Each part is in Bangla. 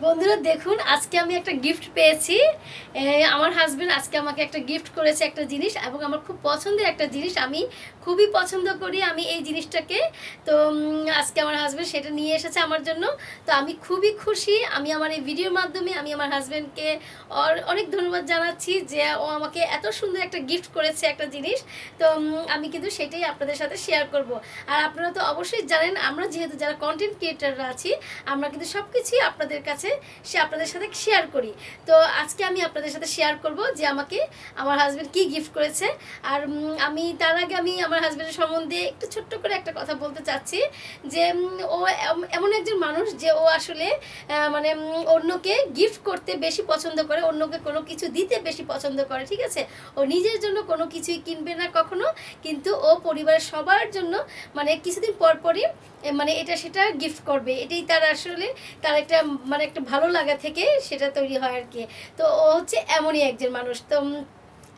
বন্ধুরা দেখুন, আজকে আমি একটা গিফট পেয়েছি। আমার হাজবেন্ড আজকে আমাকে একটা গিফট করেছে, একটা জিনিস, এবং আমার খুব পছন্দের একটা জিনিস। আমি খুবই পছন্দ করি আমি এই জিনিসটাকে। তো আজকে আমার হাজবেন্ড সেটা নিয়ে এসেছে আমার জন্য। তো আমি খুবই খুশি। আমি আমার এই ভিডিওর মাধ্যমে আমি আমার হাজবেন্ডকে অনেক ধন্যবাদ জানাচ্ছি যে ও আমাকে এত সুন্দর একটা গিফট করেছে, একটা জিনিস। তো আমি কিন্তু সেটাই আপনাদের সাথে শেয়ার করব। আর আপনারা তো অবশ্যই জানেন, আমরা যেহেতু যারা কন্টেন্ট ক্রিয়েটাররা আছি, আমরা কিন্তু সব কিছুই আপনাদের কাছে আপনাদের সাথে শেয়ার করি। তো আজকে আমি আপনাদের সাথে শেয়ার করব যে আমাকে আমার হাজবেন্ড কি গিফট করেছে। আর আমি তার আগে আমি আমার হাজবেন্ডের সম্বন্ধে একটু ছোট্ট করে একটা কথা বলতে চাচ্ছি যে ও এমন একজন মানুষ যে ও আসলে মানে অন্যকে গিফট করতে বেশি পছন্দ করে, অন্যকে কোনো কিছু দিতে বেশি পছন্দ করে। ঠিক আছে, ও নিজের জন্য কোনো কিছুই কিনবে না কখনো, কিন্তু ও পরিবারের সবার জন্য মানে কিছুদিন পর পরই মানে এটা সেটা গিফট করবে। এটাই তার আসলে তার একটা মানে একটা ভালো লাগা থেকে সেটা তৈরি হয় আর কি। তো ও হচ্ছে এমনই একজন মানুষ। তো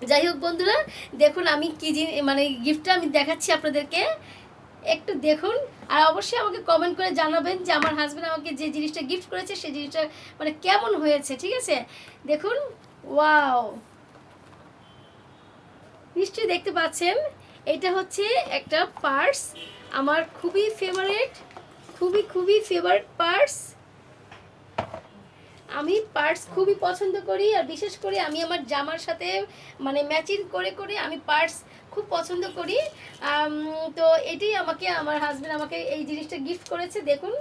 যাই হোক বন্ধুরা, দেখুন আমি কি মানে গিফটটা আমি দেখাচ্ছি আপনাদেরকে, একটু দেখুন। আর অবশ্যই আমাকে কমেন্ট করে জানাবেন যে আমার হাজব্যান্ড আমাকে যে জিনিসটা গিফট করেছে সেই জিনিসটা মানে কেমন হয়েছে। ঠিক আছে, দেখুন। ওয়াও, নিশ্চয়ই দেখতে পাচ্ছেন, এটা হচ্ছে একটা পার্স। আমার খুবই ফেভারিট, খুবই খুবই ফেভারিট পার্স। আমি পার্স খুবই পছন্দ করি, আর বিশেষ করে আমি আমার জামার সাথে মানে ম্যাচিং করে করে আমি পার্স খুব পছন্দ করি। তো এটাই আমাকে আমার হাজব্যান্ড আমাকে এই জিনিসটা গিফট করেছে। দেখুন,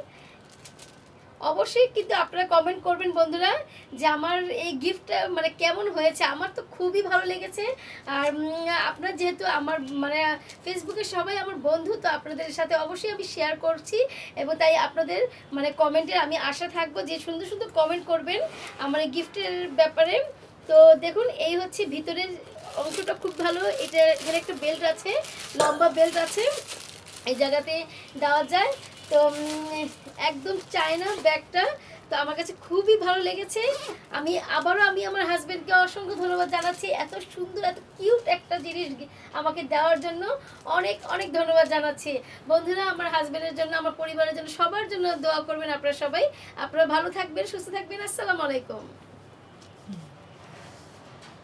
অবশ্যই কিন্তু আপনারা কমেন্ট করবেন বন্ধুরা যে আমার এই গিফটটা মানে কেমন হয়েছে। আমার তো খুবই ভালো লেগেছে। আর আপনার যেহেতু আমার মানে ফেসবুকে সবাই আমার বন্ধু, তো আপনাদের সাথে অবশ্যই আমি শেয়ার করছি, এবং তাই আপনাদের মানে কমেন্টের আমি আশা থাকবো যে সুন্দর সুন্দর কমেন্ট করবেন আমার এই গিফটের ব্যাপারে। তো দেখুন, এই হচ্ছে ভিতরের অংশটা খুব ভালো। এটা এখানে একটা বেল্ট আছে, লম্বা বেল্ট আছে, এই জায়গাতে দেওয়া যায়। তো একদম চায়না ব্যাগটা, তো আমার কাছে খুবই ভালো লেগেছে। আমি আবারও আমার হাজব্যান্ডকে অসংখ্য ধন্যবাদ জানাচ্ছি এত সুন্দর এত কিউট একটা জিনিস আমাকে দেওয়ার জন্য। অনেক অনেক ধন্যবাদ জানাচ্ছি বন্ধুরা। আমার হাজব্যান্ডের জন্য, আমার পরিবারের জন্য, সবার জন্য দোয়া করবেন আপনারা সবাই। আপনারা ভালো থাকবেন, সুস্থ থাকবেন। আসসালামু আলাইকুম।